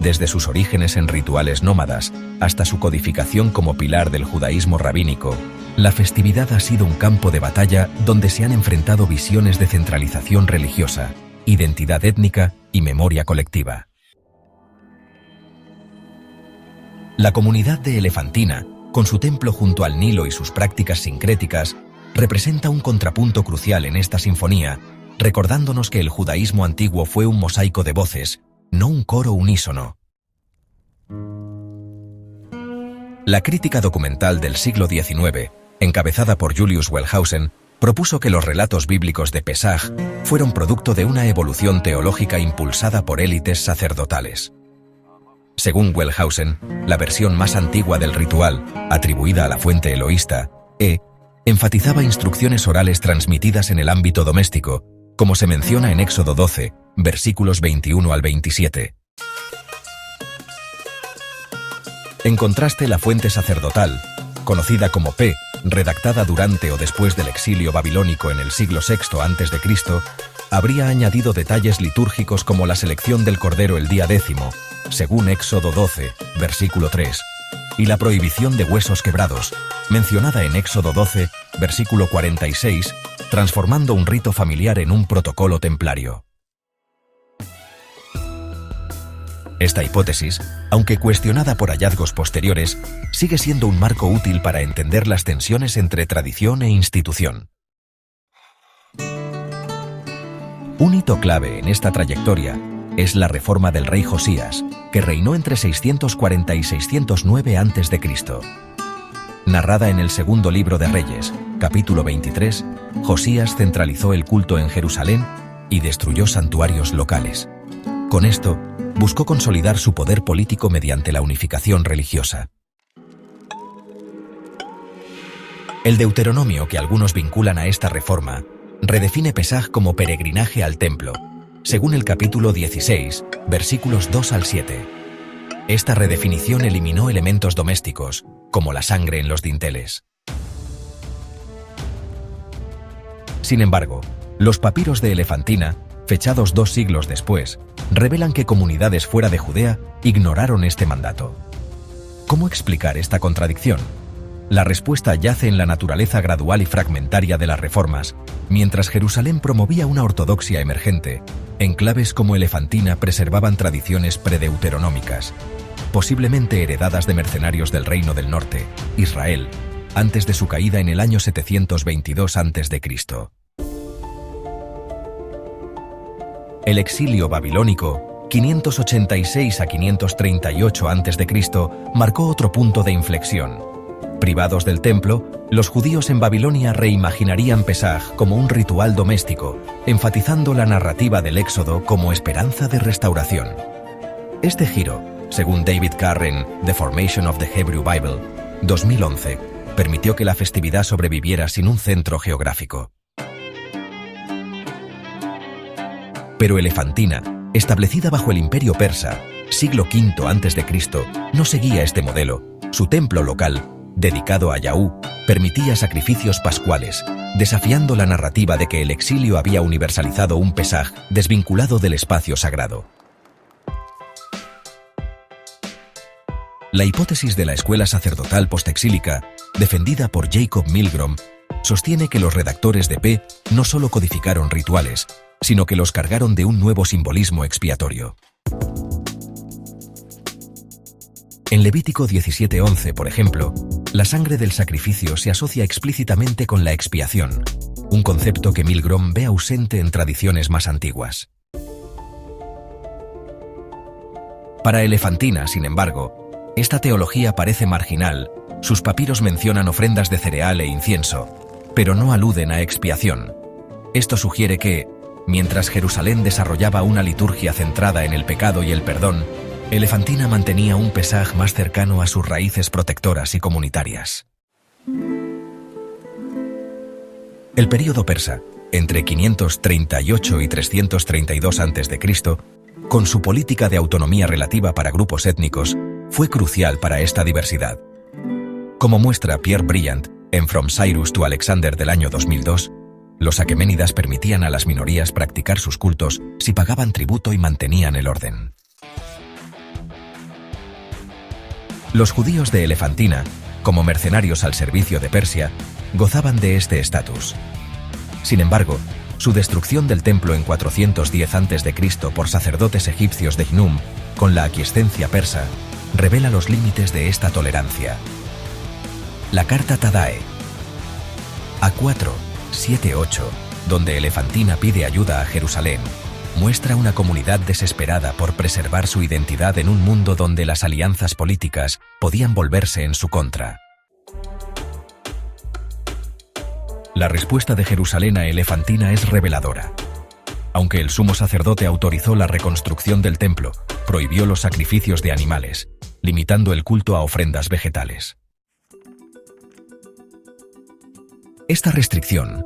S2: Desde sus orígenes en rituales nómadas hasta su codificación como pilar del judaísmo rabínico, la festividad ha sido un campo de batalla donde se han enfrentado visiones de centralización religiosa, identidad étnica y memoria colectiva. La comunidad de Elefantina, con su templo junto al Nilo y sus prácticas sincréticas, representa un contrapunto crucial en esta sinfonía, recordándonos que el judaísmo antiguo fue un mosaico de voces, no un coro unísono. La crítica documental del siglo XIX, encabezada por Julius Wellhausen, propuso que los relatos bíblicos de Pesaj fueron producto de una evolución teológica impulsada por élites sacerdotales. Según Wellhausen, la versión más antigua del ritual, atribuida a la fuente eloísta, enfatizaba instrucciones orales transmitidas en el ámbito doméstico, como se menciona en Éxodo 12, versículos 21 al 27. En contraste, la fuente sacerdotal, conocida como P, redactada durante o después del exilio babilónico en el siglo VI a.C., habría añadido detalles litúrgicos como la selección del cordero el día 10, según Éxodo 12, versículo 3, y la prohibición de huesos quebrados, mencionada en Éxodo 12, versículo 46, transformando un rito familiar en un protocolo templario. Esta hipótesis, aunque cuestionada por hallazgos posteriores, sigue siendo un marco útil para entender las tensiones entre tradición e institución. Un hito clave en esta trayectoria es la reforma del rey Josías, que reinó entre 640 y 609 a.C. Narrada en el segundo libro de Reyes, capítulo 23, Josías centralizó el culto en Jerusalén y destruyó santuarios locales. Con esto, buscó consolidar su poder político mediante la unificación religiosa. El Deuteronomio que algunos vinculan a esta reforma redefine Pesaj como peregrinaje al templo, según el capítulo 16, versículos 2 al 7. Esta redefinición eliminó elementos domésticos, como la sangre en los dinteles. Sin embargo, los papiros de Elefantina, fechados 2 siglos después, revelan que comunidades fuera de Judea ignoraron este mandato. ¿Cómo explicar esta contradicción? La respuesta yace en la naturaleza gradual y fragmentaria de las reformas. Mientras Jerusalén promovía una ortodoxia emergente, enclaves como Elefantina preservaban tradiciones predeuteronómicas, posiblemente heredadas de mercenarios del Reino del Norte, Israel, antes de su caída en el año 722 a.C. El exilio babilónico, 586 a 538 a.C., marcó otro punto de inflexión. Privados del templo, los judíos en Babilonia reimaginarían Pesaj como un ritual doméstico, enfatizando la narrativa del Éxodo como esperanza de restauración. Este giro, según David Carr en The Formation of the Hebrew Bible, 2011, permitió que la festividad sobreviviera sin un centro geográfico. Pero Elefantina, establecida bajo el Imperio Persa, siglo V a.C., no seguía este modelo. Su templo local, dedicado a Yahú, permitía sacrificios pascuales, desafiando la narrativa de que el exilio había universalizado un Pesaj desvinculado del espacio sagrado. La hipótesis de la escuela sacerdotal postexílica, defendida por Jacob Milgrom, sostiene que los redactores de P no solo codificaron rituales, sino que los cargaron de un nuevo simbolismo expiatorio. En Levítico 17:11, por ejemplo, la sangre del sacrificio se asocia explícitamente con la expiación, un concepto que Milgrom ve ausente en tradiciones más antiguas. Para Elefantina, sin embargo, esta teología parece marginal. Sus papiros mencionan ofrendas de cereal e incienso, pero no aluden a expiación. Esto sugiere que, mientras Jerusalén desarrollaba una liturgia centrada en el pecado y el perdón, Elefantina mantenía un Pesaj más cercano a sus raíces protectoras y comunitarias. El período persa, entre 538 y 332 a.C., con su política de autonomía relativa para grupos étnicos, fue crucial para esta diversidad. Como muestra Pierre Brillant, en From Cyrus to Alexander del año 2002, los aqueménidas permitían a las minorías practicar sus cultos si pagaban tributo y mantenían el orden. Los judíos de Elefantina, como mercenarios al servicio de Persia, gozaban de este estatus. Sin embargo, su destrucción del templo en 410 a.C. por sacerdotes egipcios de Hinnom, con la aquiescencia persa, revela los límites de esta tolerancia. La carta Tadae A4, 7-8, donde Elefantina pide ayuda a Jerusalén, muestra una comunidad desesperada por preservar su identidad en un mundo donde las alianzas políticas podían volverse en su contra. La respuesta de Jerusalén a Elefantina es reveladora. Aunque el sumo sacerdote autorizó la reconstrucción del templo, prohibió los sacrificios de animales, limitando el culto a ofrendas vegetales. Esta restricción,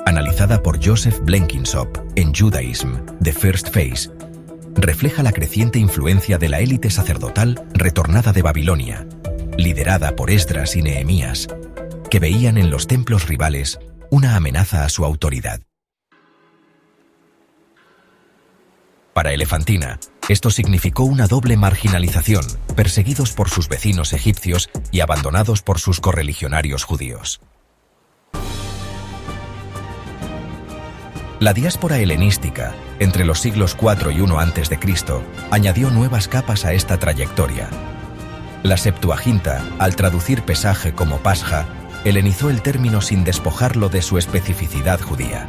S2: analizada por Joseph Blenkinsop en Judaism, The First Phase, refleja la creciente influencia de la élite sacerdotal retornada de Babilonia, liderada por Esdras y Nehemías, que veían en los templos rivales una amenaza a su autoridad. Para Elefantina, esto significó una doble marginalización, perseguidos por sus vecinos egipcios y abandonados por sus correligionarios judíos. La diáspora helenística, entre los siglos IV y I a.C., añadió nuevas capas a esta trayectoria. La Septuaginta, al traducir Pesaj como Pasja, helenizó el término sin despojarlo de su especificidad judía.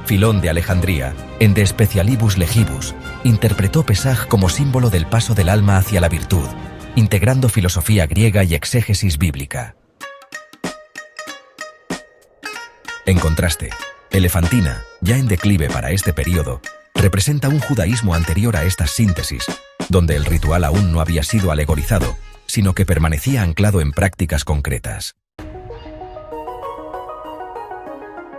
S2: Filón de Alejandría, en De Specialibus Legibus, interpretó Pesaj como símbolo del paso del alma hacia la virtud, integrando filosofía griega y exégesis bíblica. En contraste, Elefantina, ya en declive para este período, representa un judaísmo anterior a estas síntesis, donde el ritual aún no había sido alegorizado, sino que permanecía anclado en prácticas concretas.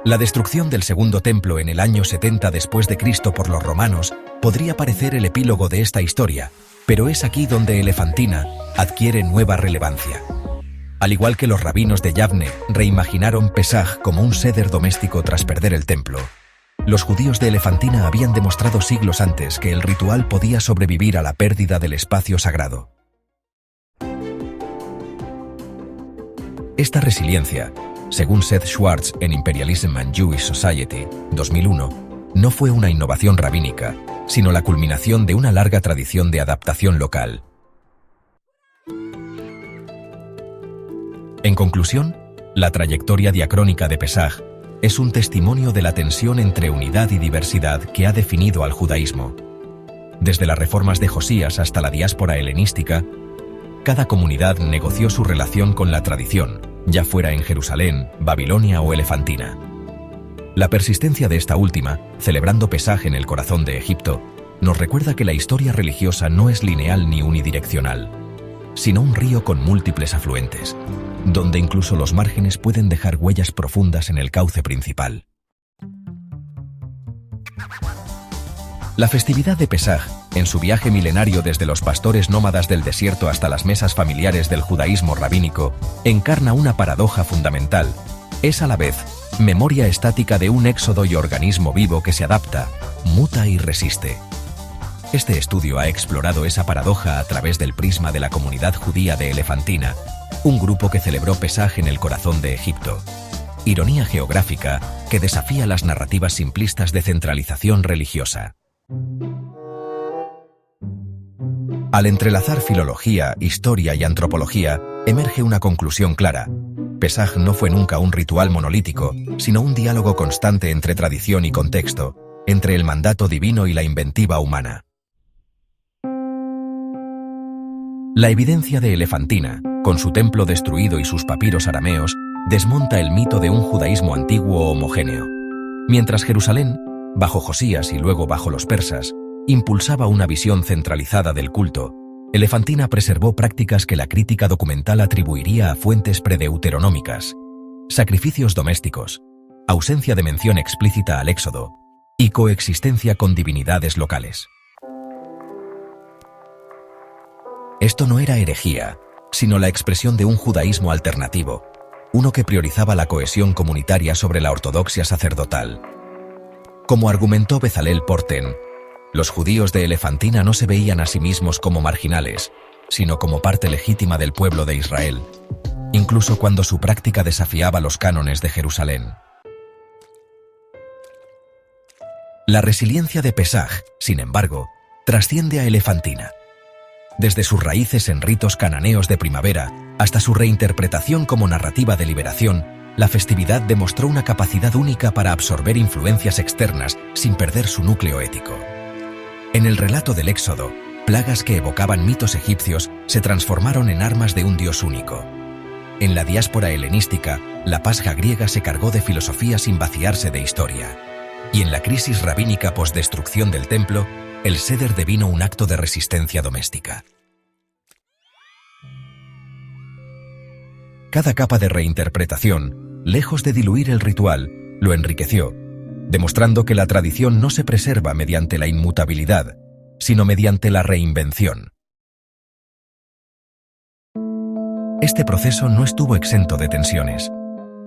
S2: La destrucción del segundo templo en el año 70 después de Cristo por los romanos podría parecer el epílogo de esta historia, pero es aquí donde Elefantina adquiere nueva relevancia. Al igual que los rabinos de Yavne reimaginaron Pesaj como un seder doméstico tras perder el templo, los judíos de Elefantina habían demostrado siglos antes que el ritual podía sobrevivir a la pérdida del espacio sagrado. Esta resiliencia, según Seth Schwartz en Imperialism and Jewish Society, 2001, no fue una innovación rabínica, sino la culminación de una larga tradición de adaptación local. En conclusión, la trayectoria diacrónica de Pesaj es un testimonio de la tensión entre unidad y diversidad que ha definido al judaísmo. Desde las reformas de Josías hasta la diáspora helenística, cada comunidad negoció su relación con la tradición, ya fuera en Jerusalén, Babilonia o Elefantina. La persistencia de esta última, celebrando Pesaj en el corazón de Egipto, nos recuerda que la historia religiosa no es lineal ni unidireccional, sino un río con múltiples afluentes, donde incluso los márgenes pueden dejar huellas profundas en el cauce principal. La festividad de Pesaj, en su viaje milenario desde los pastores nómadas del desierto hasta las mesas familiares del judaísmo rabínico, encarna una paradoja fundamental. Es a la vez memoria estática de un éxodo y organismo vivo que se adapta, muta y resiste. Este estudio ha explorado esa paradoja a través del prisma de la comunidad judía de Elefantina, un grupo que celebró Pesaj en el corazón de Egipto. Ironía geográfica que desafía las narrativas simplistas de centralización religiosa. Al entrelazar filología, historia y antropología, emerge una conclusión clara. Pesaj no fue nunca un ritual monolítico, sino un diálogo constante entre tradición y contexto, entre el mandato divino y la inventiva humana. La evidencia de Elefantina, con su templo destruido y sus papiros arameos, desmonta el mito de un judaísmo antiguo homogéneo. Mientras Jerusalén, bajo Josías y luego bajo los persas, impulsaba una visión centralizada del culto, Elefantina preservó prácticas que la crítica documental atribuiría a fuentes predeuteronómicas: sacrificios domésticos, ausencia de mención explícita al éxodo y coexistencia con divinidades locales. Esto no era herejía, sino la expresión de un judaísmo alternativo, uno que priorizaba la cohesión comunitaria sobre la ortodoxia sacerdotal. Como argumentó Bezalel Porten, los judíos de Elefantina no se veían a sí mismos como marginales, sino como parte legítima del pueblo de Israel, incluso cuando su práctica desafiaba los cánones de Jerusalén. La resiliencia de Pesaj, sin embargo, trasciende a Elefantina. Desde sus raíces en ritos cananeos de primavera hasta su reinterpretación como narrativa de liberación, la festividad demostró una capacidad única para absorber influencias externas sin perder su núcleo ético. En el relato del Éxodo, plagas que evocaban mitos egipcios se transformaron en armas de un Dios único. En la diáspora helenística, la Pasja griega se cargó de filosofía sin vaciarse de historia. Y en la crisis rabínica postdestrucción del templo, el Seder devino un acto de resistencia doméstica. Cada capa de reinterpretación, lejos de diluir el ritual, lo enriqueció, demostrando que la tradición no se preserva mediante la inmutabilidad, sino mediante la reinvención. Este proceso no estuvo exento de tensiones.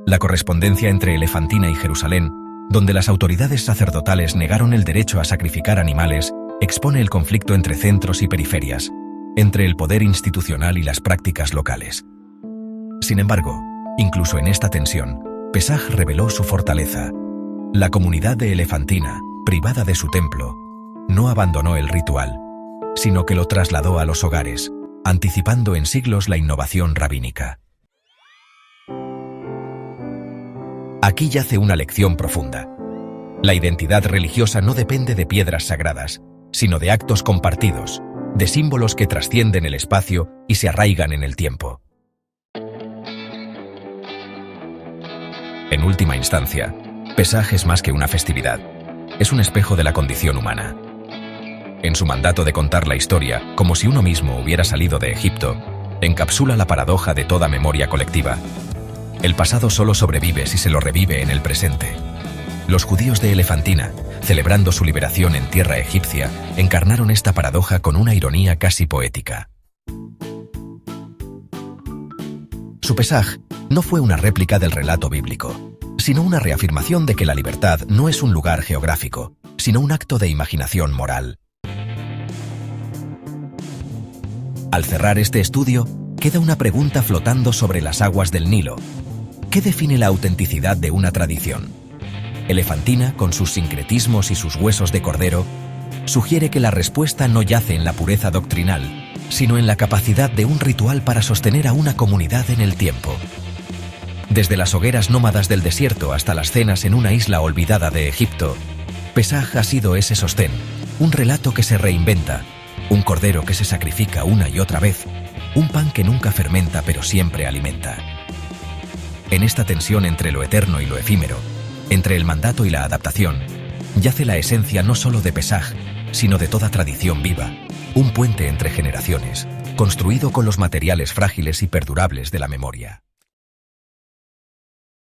S2: La correspondencia entre Elefantina y Jerusalén, donde las autoridades sacerdotales negaron el derecho a sacrificar animales, expone el conflicto entre centros y periferias, entre el poder institucional y las prácticas locales. Sin embargo, incluso en esta tensión, Pesaj reveló su fortaleza. La comunidad de Elefantina, privada de su templo, no abandonó el ritual, sino que lo trasladó a los hogares, anticipando en siglos la innovación rabínica. Aquí yace una lección profunda. La identidad religiosa no depende de piedras sagradas, sino de actos compartidos, de símbolos que trascienden el espacio y se arraigan en el tiempo. En última instancia, Pesaj es más que una festividad, es un espejo de la condición humana. En su mandato de contar la historia como si uno mismo hubiera salido de Egipto, encapsula la paradoja de toda memoria colectiva. El pasado solo sobrevive si se lo revive en el presente. Los judíos de Elefantina, celebrando su liberación en tierra egipcia, encarnaron esta paradoja con una ironía casi poética. Su Pesaj no fue una réplica del relato bíblico, sino una reafirmación de que la libertad no es un lugar geográfico, sino un acto de imaginación moral. Al cerrar este estudio, queda una pregunta flotando sobre las aguas del Nilo. ¿Qué define la autenticidad de una tradición? Elefantina, con sus sincretismos y sus huesos de cordero, sugiere que la respuesta no yace en la pureza doctrinal, sino en la capacidad de un ritual para sostener a una comunidad en el tiempo. Desde las hogueras nómadas del desierto hasta las cenas en una isla olvidada de Egipto, Pesaj ha sido ese sostén, un relato que se reinventa, un cordero que se sacrifica una y otra vez, un pan que nunca fermenta pero siempre alimenta. En esta tensión entre lo eterno y lo efímero, entre el mandato y la adaptación, yace la esencia no solo de Pesaj, sino de toda tradición viva, un puente entre generaciones, construido con los materiales frágiles y perdurables de la memoria.